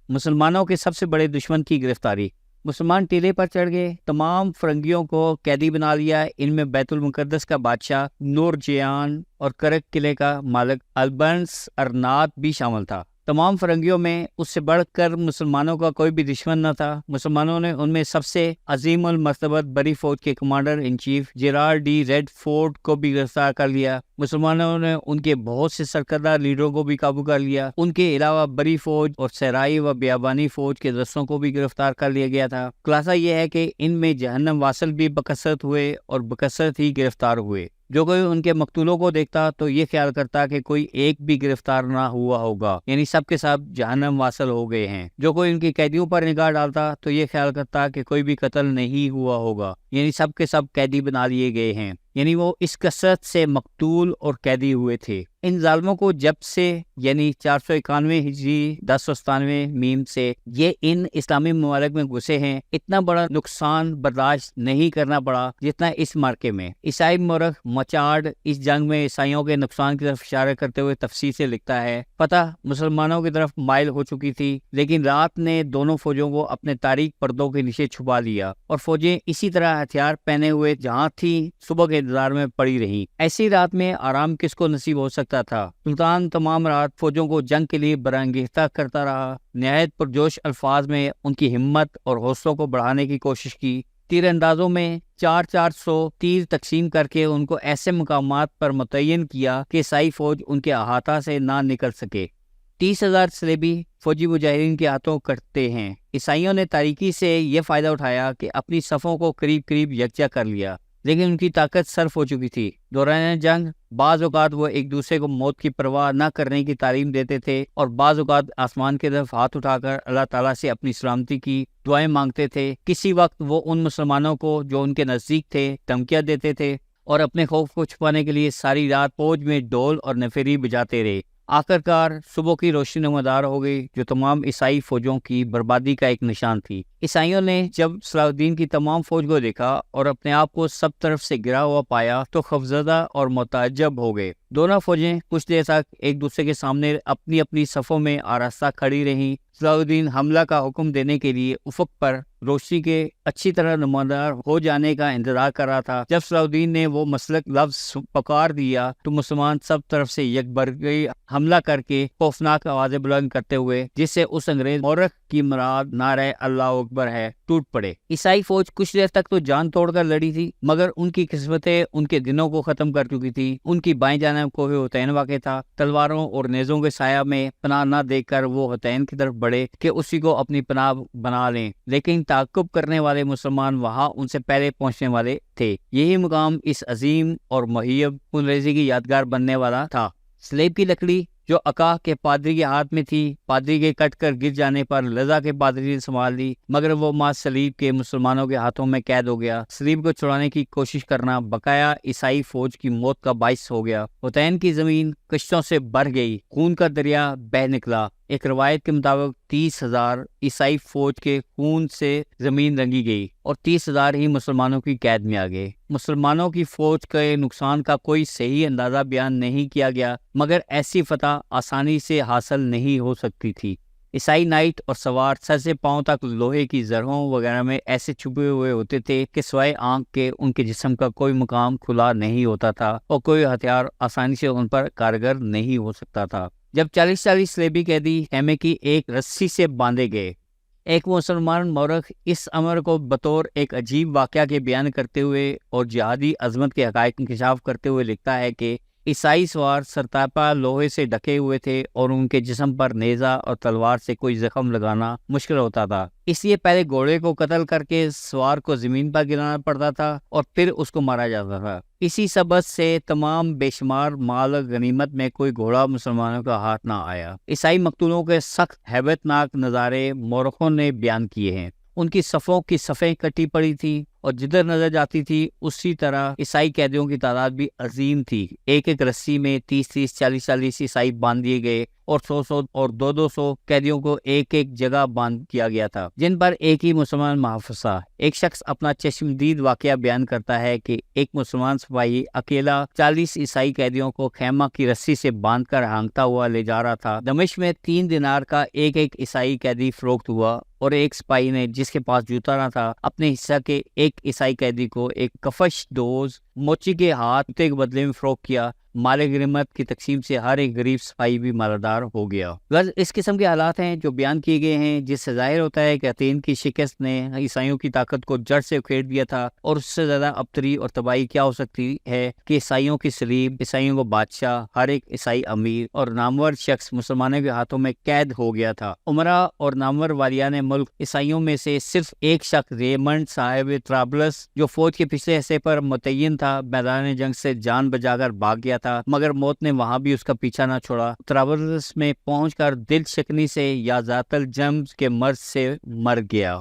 مسلمانوں کے سب سے بڑے دشمن کی گرفتاری۔ مسلمان ٹیلے پر چڑھ گئے، تمام فرنگیوں کو قیدی بنا لیا۔ ان میں بیت المقدس کا بادشاہ نور جیان اور کرک قلعے کا مالک البرنس ارنات بھی شامل تھا۔ تمام فرنگیوں میں اس سے بڑھ کر مسلمانوں کا کوئی بھی دشمن نہ تھا۔ مسلمانوں نے ان میں سب سے عظیم المرتبت بڑی فوج کے commander in chief Gerard de Ridefort کو بھی گرفتار کر لیا۔ مسلمانوں نے ان کے بہت سے سرکردہ لیڈروں کو بھی قابو کر لیا۔ ان کے علاوہ بڑی فوج اور صحرائی و بیابانی فوج کے دستوں کو بھی گرفتار کر لیا گیا تھا۔ خلاصہ یہ ہے کہ ان میں جہنم واصل بھی بکثرت ہوئے اور بکثرت ہی گرفتار ہوئے۔ جو کوئی ان کے مقتولوں کو دیکھتا تو یہ خیال کرتا کہ کوئی ایک بھی گرفتار نہ ہوا ہوگا، یعنی سب کے سب جہنم واصل ہو گئے ہیں۔ جو کوئی ان کی قیدیوں پر نگاہ ڈالتا تو یہ خیال کرتا کہ کوئی بھی قتل نہیں ہوا ہوگا، یعنی سب کے سب قیدی بنا لیے گئے ہیں، یعنی وہ اس کثرت سے مقتول اور قیدی ہوئے تھے۔ ان ظالموں کو جب سے یعنی 491 ہجری 1097 میم سے یہ ان اسلامی ممالک میں گھسے ہیں، اتنا بڑا نقصان برداشت نہیں کرنا پڑا جتنا اس مارکے میں۔ عیسائی مورخ مچارڈ اس جنگ میں عیسائیوں کے نقصان کی طرف اشارہ کرتے ہوئے تفصیل سے لکھتا ہے، فتح مسلمانوں کی طرف مائل ہو چکی تھی، لیکن رات نے دونوں فوجوں کو اپنے تاریک پردوں کے نیچے چھپا لیا اور فوجیں اسی طرح ہتھیار پہنے ہوئے جہاں تھی صبح کے انتظار میں پڑی رہی۔ ایسی رات میں آرام کس کو نصیب ہو سکتا تھا؟ سلطان تمام رات فوجوں کو جنگ کے لیے برانگیختہ کرتا رہا، نہایت پرجوش الفاظ میں ان کی ہمت اور حوصلوں کو بڑھانے کی کوشش کی۔ تیر اندازوں میں 400 تیر تقسیم کر کے ان کو ایسے مقامات پر متعین کیا کہ عیسائی فوج ان کے احاطہ سے نہ نکل سکے۔ 30,000 صلیبی فوجی مجاہدین کے ہاتھوں کٹتے ہیں۔ عیسائیوں نے تاریکی سے یہ فائدہ اٹھایا کہ اپنی صفوں کو قریب قریب یکجا کر لیا، لیکن ان کی طاقت صرف ہو چکی تھی۔ دوران جنگ بعض اوقات وہ ایک دوسرے کو موت کی پرواہ نہ کرنے کی تعلیم دیتے تھے اور بعض اوقات آسمان کی طرف ہاتھ اٹھا کر اللہ تعالیٰ سے اپنی سلامتی کی دعائیں مانگتے تھے۔ کسی وقت وہ ان مسلمانوں کو جو ان کے نزدیک تھے دھمکیاں دیتے تھے اور اپنے خوف کو چھپانے کے لیے ساری رات فوج میں ڈول اور نفیری بجاتے رہے۔ آخرکار صبح کی روشنی نمودار ہو گئی جو تمام عیسائی فوجوں کی بربادی کا ایک نشان تھی۔ عیسائیوں نے جب صلاح الدین کی تمام فوج کو دیکھا اور اپنے آپ کو سب طرف سے گرا ہوا پایا تو خوفزدہ اور متعجب ہو گئے۔ دونوں فوجیں کچھ دیر تک ایک دوسرے کے سامنے اپنی اپنی صفوں میں آراستہ کھڑی رہیں۔ صلاح الدین حملہ کا حکم دینے کے لیے افق پر روشنی کے اچھی طرح نمودار ہو جانے کا انتظار کر رہا تھا۔ جب صلاح الدین نے وہ مسلک لفظ پکار دیا تو مسلمان سب طرف سے یکبرگی حملہ کر کے خوفناک آوازیں بلند کرتے ہوئے، جس سے اس انگریز مورخ کی مراد نعرہ اللہ اکبر ہے، ٹوٹ پڑے۔ عیسائی فوج کچھ دیر تک تو جان توڑ کر لڑی تھی، مگر ان کی قسمتیں ان کے دنوں کو ختم کر چکی تھی۔ ان کی بائیں جانب کوہ حطین واقع تھا۔ تلواروں اور نیزوں کے سایہ میں پناہ نہ دیکھ کر وہ حطین کی طرف بڑھے کہ اسی کو اپنی پناہ بنا لیں، لیکن تعقب کرنے والے مسلمان وہاں ان سے پہلے پہنچنے والے تھے۔ یہی مقام اس عظیم اور مہیب خونریزی کی یادگار بننے والا تھا۔ سلیب کی لکڑی جو عکا کے پادری کے ہاتھ میں تھی، پادری کے کٹ کر گر جانے پر لذا کے پادری نے سنبھال لی، مگر وہ ماں سلیب کے مسلمانوں کے ہاتھوں میں قید ہو گیا۔ سلیب کو چھڑانے کی کوشش کرنا بقایا عیسائی فوج کی موت کا باعث ہو گیا۔ حطین کی زمین کشتوں سے بھر گئی، خون کا دریا بہہ نکلا۔ ایک روایت کے مطابق 30,000 عیسائی فوج کے خون سے زمین رنگی گئی اور 30,000 ہی مسلمانوں کی قید میں آ گئے۔ مسلمانوں کی فوج کے نقصان کا کوئی صحیح اندازہ بیان نہیں کیا گیا، مگر ایسی فتح آسانی سے حاصل نہیں ہو سکتی تھی۔ عیسائی نائٹ اور سوار سر سے پاؤں تک لوہے کی زرہوں وغیرہ میں ایسے چھپے ہوئے ہوتے تھے کہ سوائے آنکھ کے ان کے جسم کا کوئی مقام کھلا نہیں ہوتا تھا اور کوئی ہتھیار آسانی سے ان پر کارگر نہیں ہو سکتا تھا۔ جب 40 صلیبی قیدی خیمے کی ایک رسی سے باندھے گئے، ایک مسلمان مورخ اس امر کو بطور ایک عجیب واقعہ کے بیان کرتے ہوئے اور جہادی عظمت کے حقائق انکشاف کرتے ہوئے لکھتا ہے کہ عیسائی سوار سرتاپا لوہے سے ڈھکے ہوئے تھے اور ان کے جسم پر نیزہ اور تلوار سے کوئی زخم لگانا مشکل ہوتا تھا، اس لیے پہلے گھوڑے کو قتل کر کے سوار کو زمین پر گرانا پڑتا تھا اور پھر اس کو مارا جاتا تھا۔ اسی سبب سے تمام بے شمار مال و غنیمت میں کوئی گھوڑا مسلمانوں کا ہاتھ نہ آیا۔ عیسائی مقتولوں کے سخت ہیبت ناک نظارے مورخوں نے بیان کیے ہیں۔ ان کی صفوں کی صفیں کٹی پڑی تھی اور جدھر نظر جاتی تھی اسی طرح عیسائی قیدیوں کی تعداد بھی عظیم تھی۔ ایک ایک رسی میں 30-40 عیسائی باندھ دیے گئے اور 100 اور 200 قیدیوں کو ایک ایک جگہ باندھ کیا گیا تھا، جن پر ایک ہی مسلمان محافظ تھا۔ ایک شخص اپنا چشمدید واقعہ بیان کرتا ہے کہ ایک مسلمان سپاہی اکیلا 40 عیسائی قیدیوں کو خیمہ کی رسی سے باندھ کر ہانکتا ہوا لے جا رہا تھا۔ دمشق میں 3 دینار کا ایک ایک عیسائی قیدی فروخت ہوا، اور ایک سپاہی نے جس کے پاس جوتا نہ تھا اپنے حصہ کے ایک عیسائی قیدی کو ایک کفش دوز موچی کے ہاتھ جوتے کے بدلے میں فروخت کیا۔ مال غنیمت کی تقسیم سے ہر ایک غریب سپاہی بھی مالدار ہو گیا۔ غرض اس قسم کے حالات ہیں جو بیان کیے گئے ہیں، جس سے ظاہر ہوتا ہے کہ اتین کی شکست نے عیسائیوں کی طاقت کو جڑ سے اکھیڑ دیا تھا، اور اس سے زیادہ ابتری اور تباہی کیا ہو سکتی ہے کہ عیسائیوں کی سلیب، عیسائیوں کو بادشاہ، ہر ایک عیسائی امیر اور نامور شخص مسلمانوں کے ہاتھوں میں قید ہو گیا تھا۔ عمرہ اور نامور والیان ملک عیسائیوں میں سے صرف ایک شخص ریمنڈ صاحب طرابلس، جو فوج کے پچھلے حصے پر متعین تھا، میدان جنگ سے جان بچا کر بھاگ گیا تھا، مگر موت نے وہاں بھی اس کا پیچھا نہ چھوڑا۔ طرابلس میں پہنچ کر دل شکنی سے یا ذات الجم کے مرض سے مر گیا۔